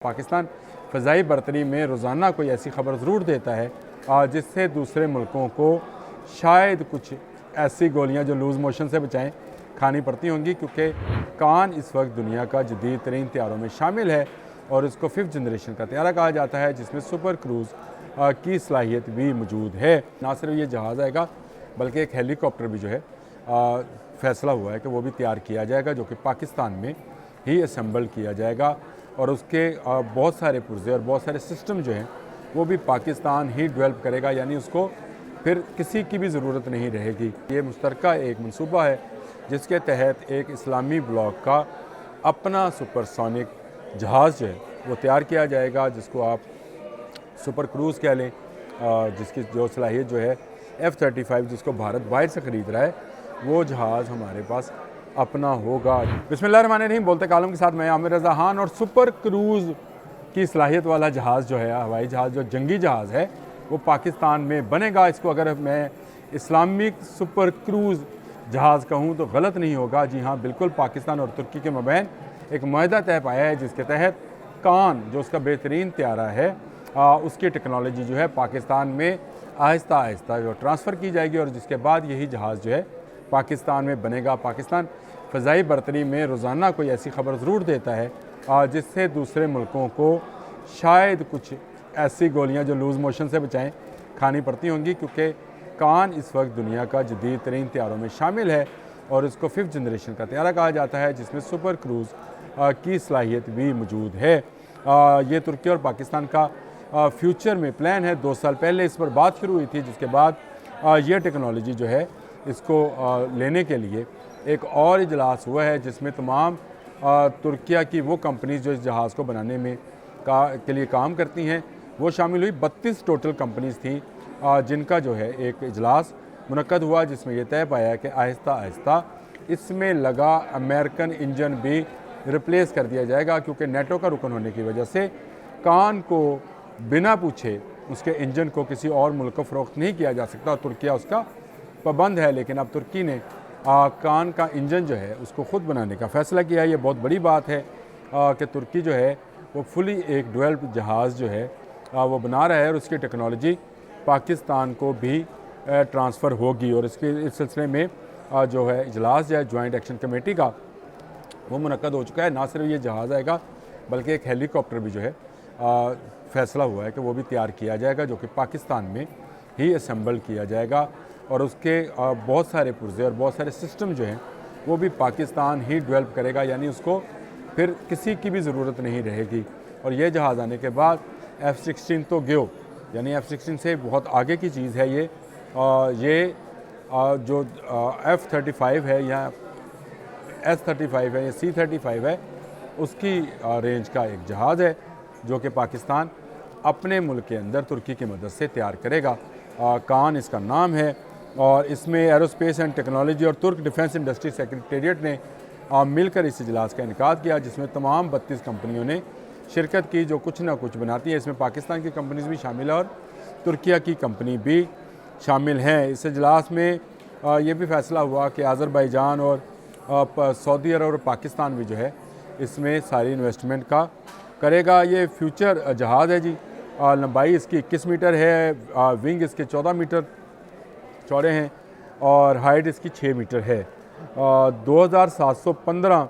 पाकिस्तान फ़ज़ाई बरतरी में रोज़ाना कोई ऐसी ख़बर ज़रूर देता है जिससे दूसरे मुल्कों को शायद कुछ ऐसी गोलियां जो लूज़ मोशन से बचाएं खानी पड़ती होंगी, क्योंकि कान इस वक्त दुनिया का जदीद तरीन तैयारों में शामिल है और इसको 5th जनरेशन का तैयारा कहा जाता है, जिसमें सुपर क्रूज़ की सलाहियत भी मौजूद है। ना सिर्फ ये जहाज़ आएगा बल्कि एक हेलीकॉप्टर भी जो है फ़ैसला हुआ है कि वो भी तैयार किया जाएगा, जो कि पाकिस्तान में ही असम्बल किया जाएगा और उसके बहुत सारे पुर्जे और बहुत सारे सिस्टम जो हैं वो भी पाकिस्तान ही डेवलप करेगा, यानी उसको फिर किसी की भी ज़रूरत नहीं रहेगी। ये मुश्तरका एक मंसूबा है जिसके तहत एक इस्लामी ब्लॉक का अपना सुपरसोनिक जहाज़ जो है वो तैयार किया जाएगा, जिसको आप सुपर क्रूज़ कह लें, जिसकी जो सलाहियत जो है F-35 जिसको भारत बाहर से ख़रीद रहा है, वो जहाज़ हमारे पास अपना होगा। बिस्मिल्लाहिर्रहमानिर्रहीम, बोलते कालम के साथ मैं आमिर रज़ा खान। और सुपर क्रूज़ की सलाहियत वाला जहाज़ जो है, हवाई जहाज़ जो जंगी जहाज़ है, वो पाकिस्तान में बनेगा। इसको अगर मैं इस्लामिक सुपर क्रूज़ जहाज़ कहूँ तो गलत नहीं होगा। जी हाँ, बिल्कुल पाकिस्तान और तुर्की के मबैन एक मुआहदा तय पाया है, जिसके तहत कान जो उसका बेहतरीन त्यारा है उसकी टेक्नोलॉजी जो है पाकिस्तान में आहिस्ता आहिस्ता जो ट्रांसफ़र की जाएगी और जिसके बाद यही जहाज़ जो है पाकिस्तान में बनेगा। पाकिस्तान फ़ज़ाई बरतरी में रोज़ाना कोई ऐसी ख़बर ज़रूर देता है जिससे दूसरे मुल्कों को शायद कुछ ऐसी गोलियां जो लूज़ मोशन से बचाएं खानी पड़ती होंगी, क्योंकि कान इस वक्त दुनिया का जदीद तरीन तैयारों में शामिल है और इसको 5th जनरेशन का तैयारा कहा जाता है, जिसमें सुपर क्रूज़ की सलाहियत भी मौजूद है। ये तुर्की और पाकिस्तान का फ्यूचर में प्लान है। 2 साल पहले इस पर बात शुरू हुई थी, जिसके बाद ये टेक्नोलॉजी जो है इसको लेने के लिए एक और इजलास हुआ है, जिसमें तमाम तुर्किया की वो कंपनीज जो इस जहाज़ को बनाने में के लिए काम करती हैं वो शामिल हुई। 32 टोटल कंपनीज थी जिनका जो है एक इजलास मुनक्कद हुआ, जिसमें यह तय पाया कि आहिस्ता आहिस्ता इसमें लगा अमेरिकन इंजन भी रिप्लेस कर दिया जाएगा, क्योंकि नेटो का रुकन होने की वजह से कान को बिना पूछे उसके इंजन को किसी और मुल्क को फ़रोख्त नहीं किया जा सकता और तुर्किया उसका पाबंद है। लेकिन अब तुर्की ने कान का इंजन जो है उसको ख़ुद बनाने का फ़ैसला किया है। ये बहुत बड़ी बात है कि तुर्की जो है वो फुली एक डेवलप्ड जहाज़ जो है वो बना रहा है और उसकी टेक्नोलॉजी पाकिस्तान को भी ट्रांसफ़र होगी। और इसके इस सिलसिले में जो है इजलास जो है जॉइंट एक्शन कमेटी का वो मुनक्कद हो चुका है। ना सिर्फ ये जहाज़ आएगा बल्कि एक हेलीकॉप्टर भी जो है फ़ैसला हुआ है कि वो भी तैयार किया जाएगा, जो कि पाकिस्तान में ही असम्बल किया जाएगा और उसके बहुत सारे पुर्जे और बहुत सारे सिस्टम जो हैं वो भी पाकिस्तान ही डेवलप करेगा, यानी उसको फिर किसी की भी ज़रूरत नहीं रहेगी। और ये जहाज़ आने के बाद F-16 तो गयो, यानी F-16 से बहुत आगे की चीज़ है ये। जो F-35 है या S-35 है या C-35 है, उसकी रेंज का एक जहाज़ है जो कि पाकिस्तान अपने मुल्क के अंदर तुर्की की मदद से तैयार करेगा। कान इसका नाम है और इसमें एरोस्पेस एंड टेक्नोलॉजी और तुर्क डिफेंस इंडस्ट्री सेक्रेटेरिएट ने मिलकर इस इजलास का इनेकाद किया, जिसमें तमाम 32 कंपनियों ने शिरकत की जो कुछ ना कुछ बनाती है। इसमें पाकिस्तान की कंपनीज भी शामिल है और तुर्किया की कंपनी भी शामिल हैं। इस इजलास में ये भी फ़ैसला हुआ कि अज़रबैजान और सऊदी अरब और पाकिस्तान भी जो है इसमें सारी इन्वेस्टमेंट का करेगा। ये फ्यूचर जहाज़ है जी। लंबाई इसकी 21 मीटर है, विंग इसके 14 मीटर चौड़े हैं और हाइट इसकी 6 मीटर है। 2715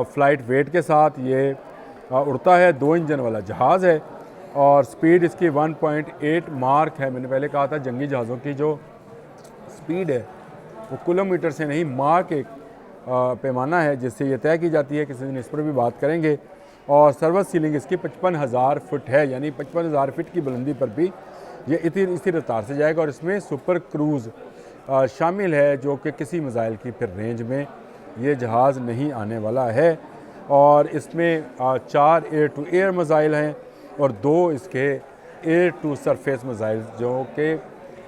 फ़्लाइट वेट के साथ ये उड़ता है। 2 इंजन वाला जहाज़ है और स्पीड इसकी 1.8 मार्क है। मैंने पहले कहा था जंगी जहाज़ों की जो स्पीड है वो किलोमीटर से नहीं, मार्क एक पैमाना है जिससे ये तय की जाती है। किसी दिन इस पर भी बात करेंगे। और सर्विस सीलिंग इसकी 55,000 फुट है, यानी 55,000 फीट की बुलंदी पर भी ये इसी रफ्तार से जाएगा। और इसमें सुपर क्रूज़ शामिल है, जो कि किसी मिसाइल की फिर रेंज में ये जहाज़ नहीं आने वाला है। और इसमें 4 एयर टू एयर मिसाइल हैं और 2 इसके एयर टू सरफेस मिसाइल, जो कि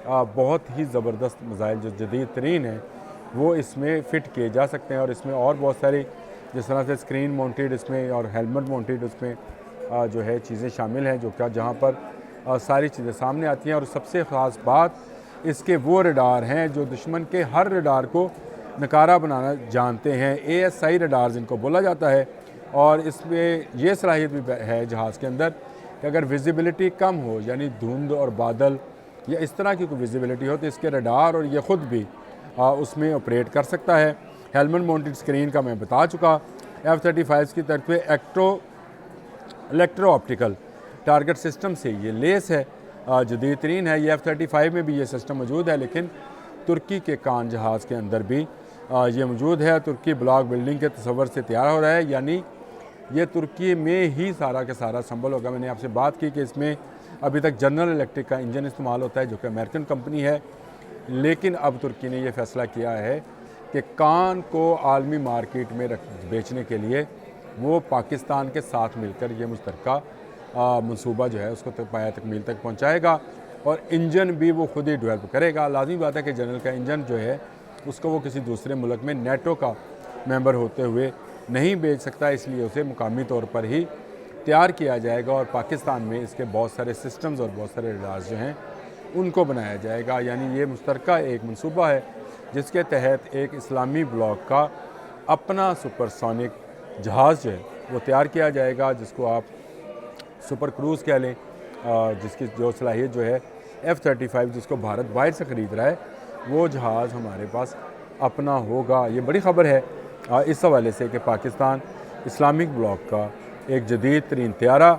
बहुत ही ज़बरदस्त मिसाइल जो जदीद तरीन है वो इसमें फ़िट किए जा सकते हैं। और इसमें और बहुत सारी जिस तरह से स्क्रीन माउंटेड इसमें और हेलमेट माउंटेड उसमें जो है चीज़ें शामिल हैं, जो क्या जहाँ पर सारी चीज़ें सामने आती हैं। और सबसे ख़ास बात इसके वो रडार हैं जो दुश्मन के हर रडार को नकारा बनाना जानते हैं। ASI रडार जिनको बोला जाता है, और इसमें ये सलाहियत भी है जहाज़ के अंदर कि अगर विजिबिलिटी कम हो, यानी धुंध और बादल या इस तरह की कोई विजिबिलिटी हो, तो इसके रडार और ये ख़ुद भी उसमें ऑपरेट कर सकता है। हेलमेट माउंटेड स्क्रीन का मैं बता चुका। F-35 की तरफ इलेक्ट्रो ऑप्टिकल टारगेट सिस्टम से ये लेस है, जदीद तरीन है। ये F-35 में भी ये सिस्टम मौजूद है, लेकिन तुर्की के कान जहाज़ के अंदर भी ये मौजूद है। तुर्की ब्लॉक बिल्डिंग के तस्वर से तैयार हो रहा है, यानी ये तुर्की में ही सारा का सारा संभल होगा। मैंने आपसे बात की कि इसमें अभी तक जनरल इलेक्ट्रिक का इंजन इस्तेमाल होता है, जो कि अमेरिकन कंपनी है, लेकिन अब तुर्की ने यह फ़ैसला किया है कि कान को आलमी मार्केट में बेचने के लिए वो पाकिस्तान के साथ मिलकर ये मुश्तरका मंसूबा जो है उसको पाया तकमील तक पहुँचाएगा और इंजन भी वो खुद ही डेवलप करेगा। लाजमी बात है कि जनरल का इंजन जो है उसको वो किसी दूसरे मुल्क में नेटो का मेंबर होते हुए नहीं बेच सकता, इसलिए उसे मुकामी तौर पर ही तैयार किया जाएगा और पाकिस्तान में इसके बहुत सारे सिस्टम्स और बहुत सारे रडार्स जो हैं उनको बनाया जाएगा। यानी ये मुश्तरका एक मंसूबा है जिसके तहत एक इस्लामी ब्लॉक का अपना सुपरसोनिक जहाज़ जो है वो तैयार किया जाएगा, जिसको आप सुपर क्रूज़ कह लें, जिसकी जो सलाहियत जो है F-35 जिसको भारत बाहर से ख़रीद रहा है, वो जहाज़ हमारे पास अपना होगा। ये बड़ी ख़बर है इस हवाले से कि पाकिस्तान इस्लामिक ब्लॉक का एक जदीद तरीन त्यारा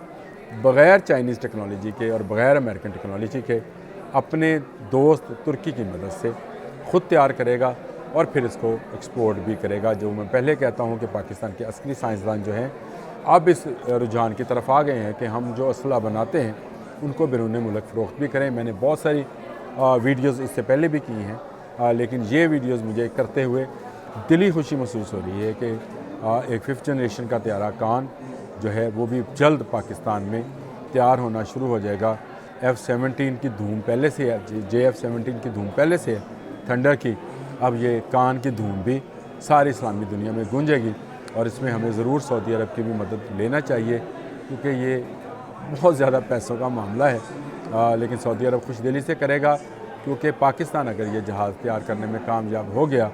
बग़ैर चाइनीज़ टेक्नोलॉजी के और बग़ैर अमेरिकन टेक्नोलॉजी के अपने दोस्त तुर्की की मदद से ख़ुद तैयार करेगा और फिर इसको एक्सपोर्ट भी करेगा। जो मैं पहले कहता हूँ कि पाकिस्तान के असली साइंसदान जो हैं अब इस रुझान की तरफ आ गए हैं कि हम जो असला बनाते हैं उनको बैरून मुल्क फ़रोख्त भी करें। मैंने बहुत सारी वीडियोज़ इससे पहले भी की हैं, लेकिन ये वीडियोज़ मुझे करते हुए दिली खुशी महसूस हो रही है कि एक 5th जनरेशन का त्यारा कान जो है वो भी जल्द पाकिस्तान में तैयार होना शुरू हो जाएगा। F-17 की धूम पहले से है, JF-17 की धूम पहले से है थंडर की, अब ये कान की धूम भी सारी इस्लामी दुनिया में गूंजेगी और इसमें हमें ज़रूर सऊदी अरब की भी मदद लेना चाहिए, क्योंकि ये बहुत ज़्यादा पैसों का मामला है। लेकिन सऊदी अरब खुश दिली से करेगा, क्योंकि पाकिस्तान अगर ये जहाज़ तैयार करने में कामयाब हो गया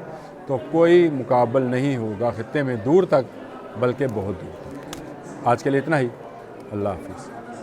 तो कोई मुकाबल नहीं होगा ख़ित्ते में दूर तक, बल्कि बहुत दूर तक। आज के लिए इतना ही। अल्लाह हाफ़िज़।